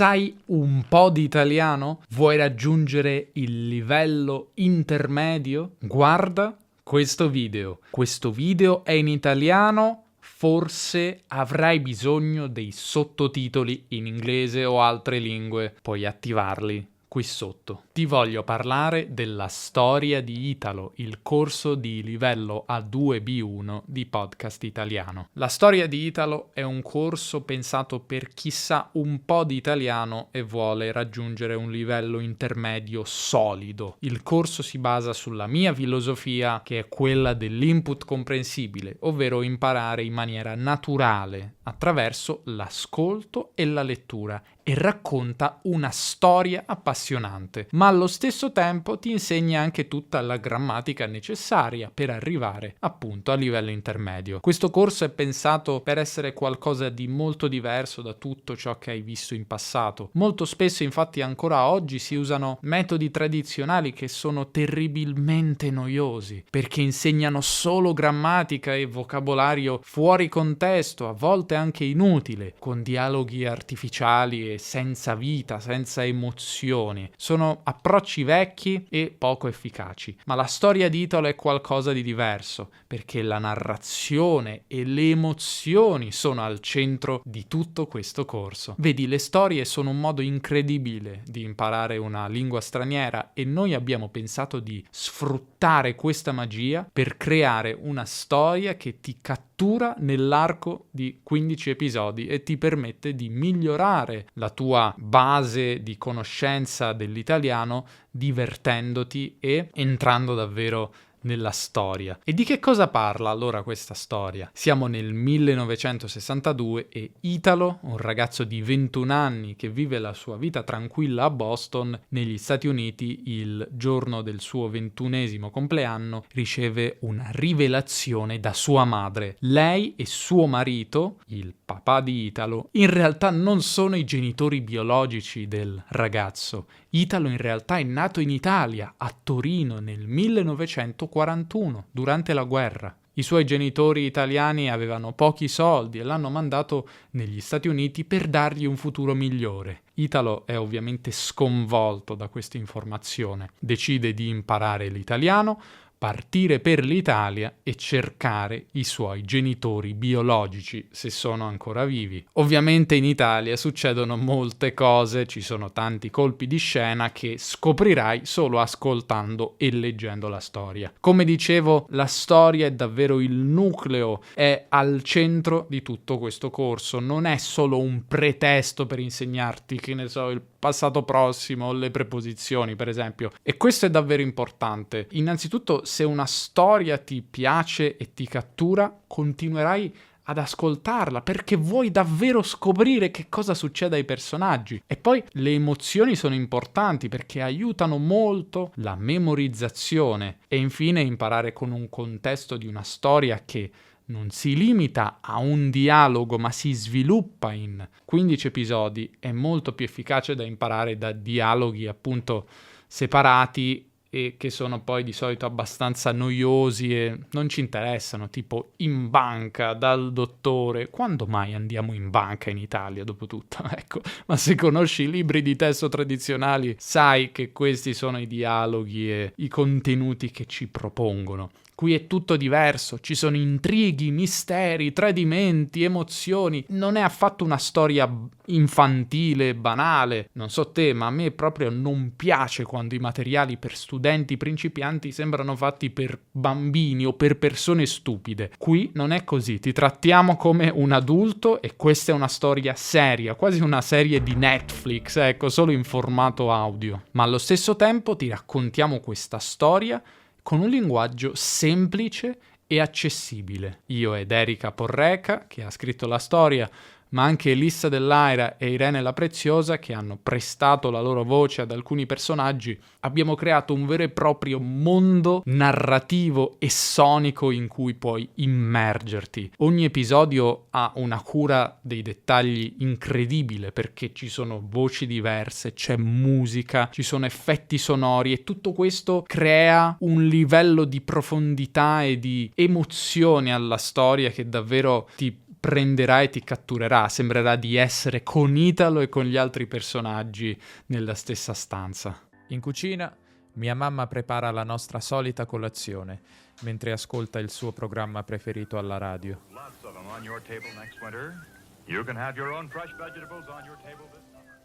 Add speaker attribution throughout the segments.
Speaker 1: Sai un po' di italiano? Vuoi raggiungere il livello intermedio? Guarda questo video. Questo video è in italiano, forse avrai bisogno dei sottotitoli in inglese o altre lingue. Puoi attivarli qui sotto. Ti voglio parlare della storia di Italo, il corso di livello A2-B1 di Podcast Italiano. La storia di Italo è un corso pensato per chi sa un po' di italiano e vuole raggiungere un livello intermedio solido. Il corso si basa sulla mia filosofia, che è quella dell'input comprensibile, ovvero imparare in maniera naturale attraverso l'ascolto e la lettura, e racconta una storia appassionante, ma allo stesso tempo ti insegna anche tutta la grammatica necessaria per arrivare appunto a livello intermedio. Questo corso è pensato per essere qualcosa di molto diverso da tutto ciò che hai visto in passato. Molto spesso infatti ancora oggi si usano metodi tradizionali che sono terribilmente noiosi, perché insegnano solo grammatica e vocabolario fuori contesto, a volte anche inutile, con dialoghi artificiali e senza vita, senza emozioni. Sono approcci vecchi e poco efficaci, ma la storia di Italo è qualcosa di diverso, perché la narrazione e le emozioni sono al centro di tutto questo corso. Vedi, le storie sono un modo incredibile di imparare una lingua straniera e noi abbiamo pensato di sfruttare questa magia per creare una storia che ti cattura nell'arco di 15 episodi e ti permette di migliorare la tua base di conoscenza dell'italiano divertendoti e entrando davvero nella storia. E di che cosa parla allora questa storia? Siamo nel 1962 e Italo, un ragazzo di 21 anni che vive la sua vita tranquilla a Boston, negli Stati Uniti, il giorno del suo 21esimo compleanno, riceve una rivelazione da sua madre. Lei e suo marito, il papà di Italo, in realtà non sono i genitori biologici del ragazzo. Italo in realtà è nato in Italia, a Torino, nel 1941, durante la guerra. I suoi genitori italiani avevano pochi soldi e l'hanno mandato negli Stati Uniti per dargli un futuro migliore. Italo è ovviamente sconvolto da questa informazione. Decide di imparare l'italiano, partire per l'Italia e cercare i suoi genitori biologici, se sono ancora vivi. Ovviamente in Italia succedono molte cose, ci sono tanti colpi di scena che scoprirai solo ascoltando e leggendo la storia. Come dicevo, la storia è davvero il nucleo, è al centro di tutto questo corso, non è solo un pretesto per insegnarti, che ne so, il passato prossimo, le preposizioni per esempio. E questo è davvero importante. Innanzitutto, se una storia ti piace e ti cattura, continuerai ad ascoltarla perché vuoi davvero scoprire che cosa succede ai personaggi. E poi le emozioni sono importanti perché aiutano molto la memorizzazione e infine imparare con un contesto di una storia che non si limita a un dialogo ma si sviluppa in 15 episodi, è molto più efficace da imparare da dialoghi appunto separati e che sono poi di solito abbastanza noiosi e non ci interessano, tipo in banca dal dottore. Quando mai andiamo in banca in Italia, dopo tutto? Ecco, ma se conosci i libri di testo tradizionali sai che questi sono i dialoghi e i contenuti che ci propongono. Qui è tutto diverso, ci sono intrighi, misteri, tradimenti, emozioni. Non è affatto una storia infantile, banale. Non so te, ma a me proprio non piace quando i materiali per studenti principianti sembrano fatti per bambini o per persone stupide. Qui non è così, ti trattiamo come un adulto e questa è una storia seria, quasi una serie di Netflix, ecco, solo in formato audio. Ma allo stesso tempo ti raccontiamo questa storia con un linguaggio semplice e accessibile. Io ed Erika Porreca, che ha scritto la storia, ma anche Elissa Dell'Aira e Irene La Preziosa, che hanno prestato la loro voce ad alcuni personaggi, abbiamo creato un vero e proprio mondo narrativo e sonico in cui puoi immergerti. Ogni episodio ha una cura dei dettagli incredibile, perché ci sono voci diverse, c'è musica, ci sono effetti sonori e tutto questo crea un livello di profondità e di emozione alla storia che davvero ti prenderà e ti catturerà, sembrerà di essere con Italo e con gli altri personaggi nella stessa stanza.
Speaker 2: In cucina, mia mamma prepara la nostra solita colazione, mentre ascolta il suo programma preferito alla radio.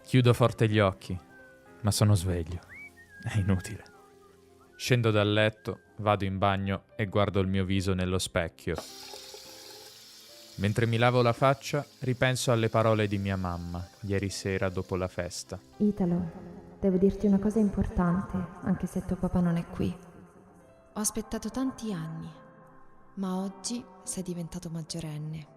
Speaker 2: Chiudo forte gli occhi, ma sono sveglio. È inutile. Scendo dal letto, vado in bagno e guardo il mio viso nello specchio. Mentre mi lavo la faccia, ripenso alle parole di mia mamma, ieri sera dopo la festa.
Speaker 3: Italo, devo dirti una cosa importante, anche se tuo papà non è qui. Ho aspettato tanti anni, ma oggi sei diventato maggiorenne.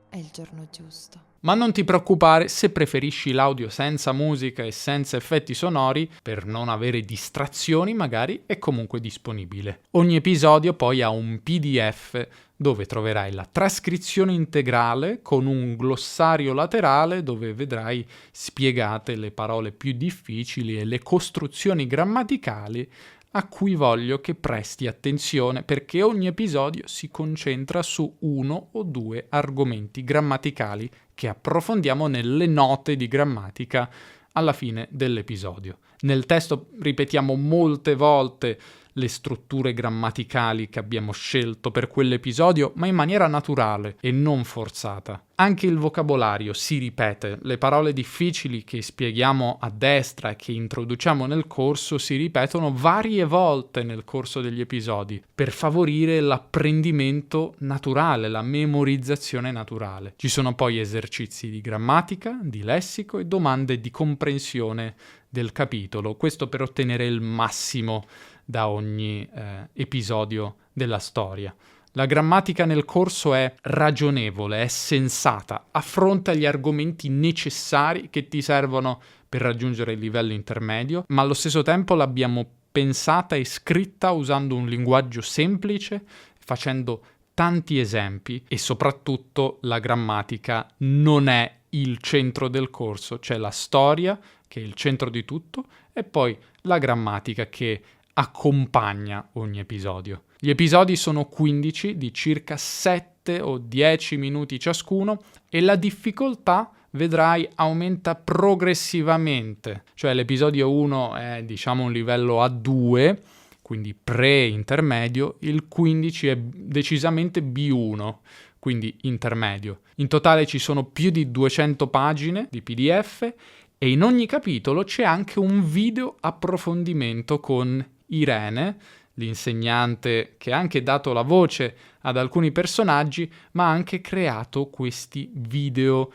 Speaker 3: È il giorno giusto.
Speaker 1: Ma non ti preoccupare se preferisci l'audio senza musica e senza effetti sonori, per non avere distrazioni magari, è comunque disponibile. Ogni episodio poi ha un PDF dove troverai la trascrizione integrale con un glossario laterale dove vedrai spiegate le parole più difficili e le costruzioni grammaticali a cui voglio che presti attenzione, perché ogni episodio si concentra su uno o due argomenti grammaticali che approfondiamo nelle note di grammatica alla fine dell'episodio. Nel testo ripetiamo molte volte le strutture grammaticali che abbiamo scelto per quell'episodio, ma in maniera naturale e non forzata. Anche il vocabolario si ripete, le parole difficili che spieghiamo a destra e che introduciamo nel corso si ripetono varie volte nel corso degli episodi per favorire l'apprendimento naturale, la memorizzazione naturale. Ci sono poi esercizi di grammatica, di lessico e domande di comprensione del capitolo, questo per ottenere il massimo da ogni episodio della storia. La grammatica nel corso è ragionevole, è sensata, affronta gli argomenti necessari che ti servono per raggiungere il livello intermedio, ma allo stesso tempo l'abbiamo pensata e scritta usando un linguaggio semplice, facendo tanti esempi e soprattutto la grammatica non è il centro del corso, c'è la storia che è il centro di tutto e poi la grammatica che accompagna ogni episodio. Gli episodi sono 15 di circa 7 o 10 minuti ciascuno e la difficoltà, vedrai, aumenta progressivamente. Cioè l'episodio 1 è diciamo un livello A2, quindi pre-intermedio, il 15 è decisamente B1, quindi intermedio. In totale ci sono più di 200 pagine di PDF e in ogni capitolo c'è anche un video approfondimento con Irene, l'insegnante che ha anche dato la voce ad alcuni personaggi, ma ha anche creato questi video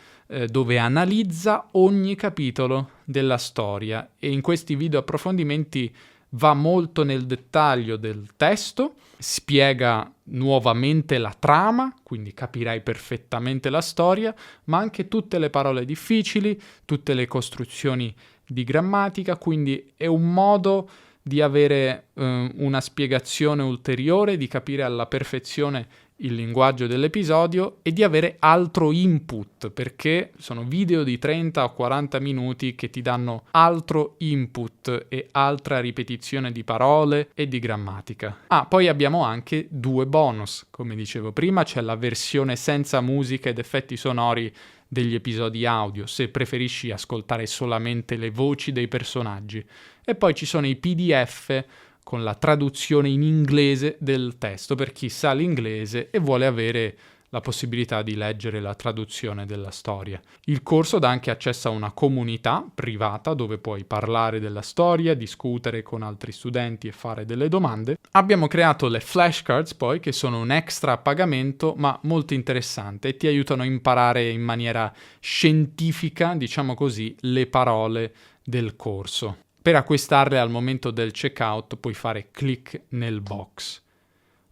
Speaker 1: dove analizza ogni capitolo della storia e in questi video approfondimenti va molto nel dettaglio del testo, spiega nuovamente la trama, quindi capirai perfettamente la storia, ma anche tutte le parole difficili, tutte le costruzioni di grammatica, quindi è un modo di avere una spiegazione ulteriore, di capire alla perfezione il linguaggio dell'episodio e di avere altro input, perché sono video di 30 o 40 minuti che ti danno altro input e altra ripetizione di parole e di grammatica. Poi abbiamo anche 2 bonus, come dicevo prima, c'è la versione senza musica ed effetti sonori degli episodi audio, se preferisci ascoltare solamente le voci dei personaggi. E poi ci sono i PDF con la traduzione in inglese del testo per chi sa l'inglese e vuole avere la possibilità di leggere la traduzione della storia. Il corso dà anche accesso a una comunità privata dove puoi parlare della storia, discutere con altri studenti e fare delle domande. Abbiamo creato le flashcards poi, che sono un extra a pagamento ma molto interessante e ti aiutano a imparare in maniera scientifica, diciamo così, le parole del corso. Per acquistarle al momento del checkout puoi fare clic nel box.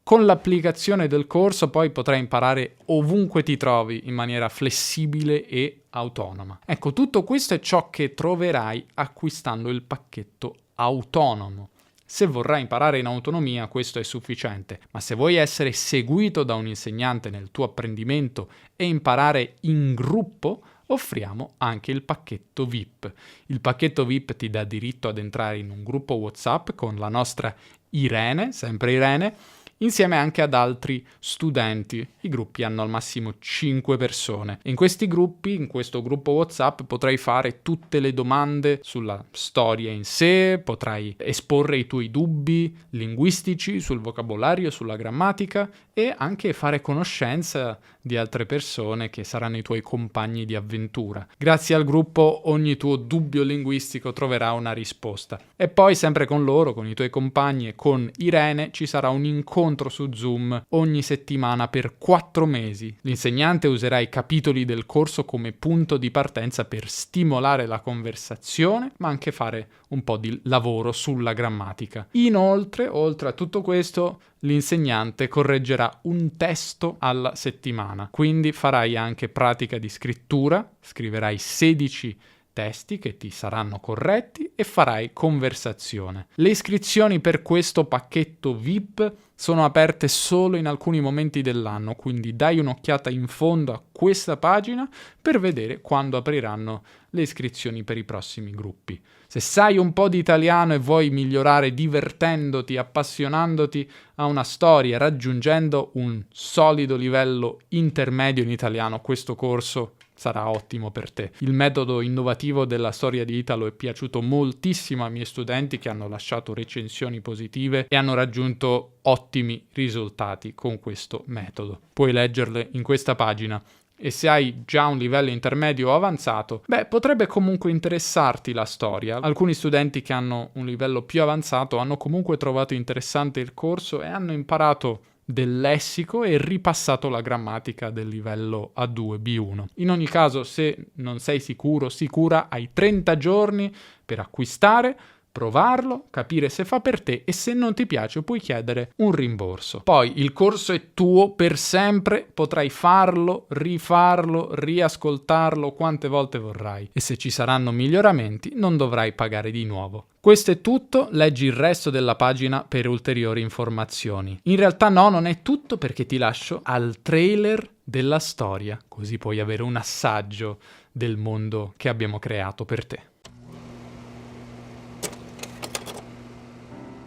Speaker 1: Con l'applicazione del corso poi potrai imparare ovunque ti trovi in maniera flessibile e autonoma. Ecco, tutto questo è ciò che troverai acquistando il pacchetto autonomo. Se vorrai imparare in autonomia, questo è sufficiente, ma se vuoi essere seguito da un insegnante nel tuo apprendimento e imparare in gruppo, offriamo anche il pacchetto VIP. Il pacchetto VIP ti dà diritto ad entrare in un gruppo WhatsApp con la nostra Irene, sempre Irene, insieme anche ad altri studenti. I gruppi hanno al massimo 5 persone. In questi gruppi, in questo gruppo WhatsApp, potrai fare tutte le domande sulla storia in sé, potrai esporre i tuoi dubbi linguistici sul vocabolario, sulla grammatica e anche fare conoscenza di altre persone che saranno i tuoi compagni di avventura. Grazie al gruppo ogni tuo dubbio linguistico troverà una risposta. E poi sempre con loro, con i tuoi compagni e con Irene, ci sarà un incontro su Zoom ogni settimana per 4 mesi. L'insegnante userà i capitoli del corso come punto di partenza per stimolare la conversazione, ma anche fare un po' di lavoro sulla grammatica. Inoltre, oltre a tutto questo, l'insegnante correggerà un testo alla settimana, quindi farai anche pratica di scrittura, scriverai 16 testi che ti saranno corretti e farai conversazione. Le iscrizioni per questo pacchetto VIP sono aperte solo in alcuni momenti dell'anno, quindi dai un'occhiata in fondo a questa pagina per vedere quando apriranno le iscrizioni per i prossimi gruppi. Se sai un po' di italiano e vuoi migliorare divertendoti, appassionandoti a una storia, raggiungendo un solido livello intermedio in italiano, questo corso sarà ottimo per te. Il metodo innovativo della storia di Italo è piaciuto moltissimo ai miei studenti che hanno lasciato recensioni positive e hanno raggiunto ottimi risultati con questo metodo. Puoi leggerle in questa pagina. E se hai già un livello intermedio o avanzato, potrebbe comunque interessarti la storia. Alcuni studenti che hanno un livello più avanzato hanno comunque trovato interessante il corso e hanno imparato del lessico e ripassato la grammatica del livello A2, B1. In ogni caso, se non sei sicura, hai 30 giorni per acquistare, provarlo, capire se fa per te e se non ti piace puoi chiedere un rimborso. Poi il corso è tuo per sempre, potrai farlo, rifarlo, riascoltarlo quante volte vorrai e se ci saranno miglioramenti non dovrai pagare di nuovo. Questo è tutto, leggi il resto della pagina per ulteriori informazioni. In realtà no, non è tutto perché ti lascio al trailer della storia, così puoi avere un assaggio del mondo che abbiamo creato per te.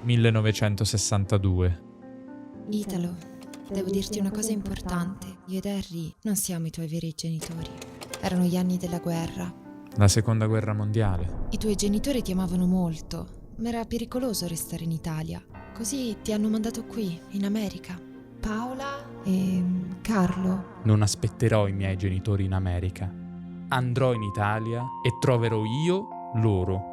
Speaker 2: 1962.
Speaker 3: Italo, devo dirti una cosa importante. Io ed Harry non siamo i tuoi veri genitori. Erano gli anni della guerra.
Speaker 2: La seconda guerra mondiale.
Speaker 3: I tuoi genitori ti amavano molto, ma era pericoloso restare in Italia. Così ti hanno mandato qui, in America. Paola e Carlo.
Speaker 2: Non aspetterò i miei genitori in America. Andrò in Italia e troverò io loro.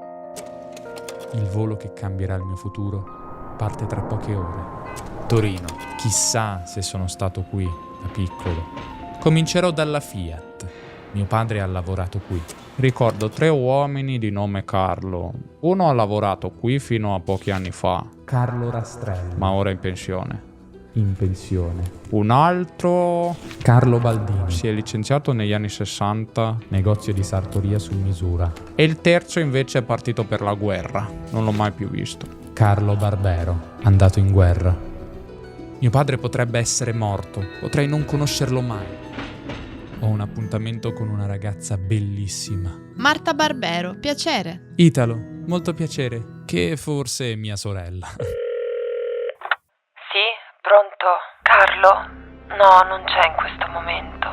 Speaker 2: Il volo che cambierà il mio futuro parte tra poche ore. Torino. Chissà se sono stato qui da piccolo. Comincerò dalla Fiat. Mio padre ha lavorato qui. Ricordo 3 uomini di nome Carlo. Uno ha lavorato qui fino a pochi anni fa. Carlo Rastrelli. Ma ora è in pensione. Un altro, Carlo Baldini, si è licenziato negli anni 60, negozio di sartoria su misura. E il terzo invece è partito per la guerra, non l'ho mai più visto. Carlo Barbero, andato in guerra. Mio padre potrebbe essere morto, potrei non conoscerlo mai. Ho un appuntamento con una ragazza bellissima.
Speaker 4: Marta Barbero, piacere.
Speaker 2: Italo, molto piacere, che forse è mia sorella.
Speaker 5: Pronto? Carlo? No, non c'è in questo momento.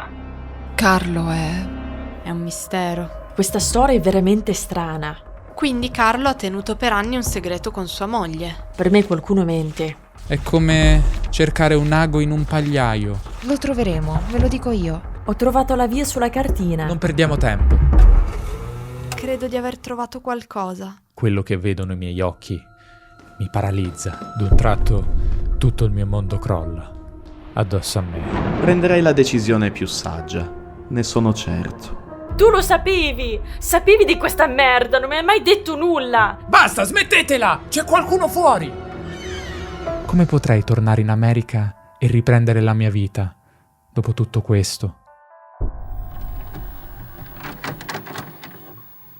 Speaker 3: Carlo è
Speaker 4: un mistero.
Speaker 6: Questa storia è veramente strana.
Speaker 4: Quindi Carlo ha tenuto per anni un segreto con sua moglie.
Speaker 6: Per me qualcuno mente.
Speaker 2: È come cercare un ago in un pagliaio.
Speaker 3: Lo troveremo, ve lo dico io.
Speaker 6: Ho trovato la via sulla cartina.
Speaker 2: Non perdiamo tempo.
Speaker 4: Credo di aver trovato qualcosa.
Speaker 2: Quello che vedono i miei occhi mi paralizza. D'un tratto tutto il mio mondo crolla addosso a me.
Speaker 7: Prenderei la decisione più saggia, ne sono certo.
Speaker 6: Tu lo sapevi! Sapevi di questa merda, non mi hai mai detto nulla!
Speaker 2: Basta, smettetela! C'è qualcuno fuori! Come potrei tornare in America e riprendere la mia vita dopo tutto questo?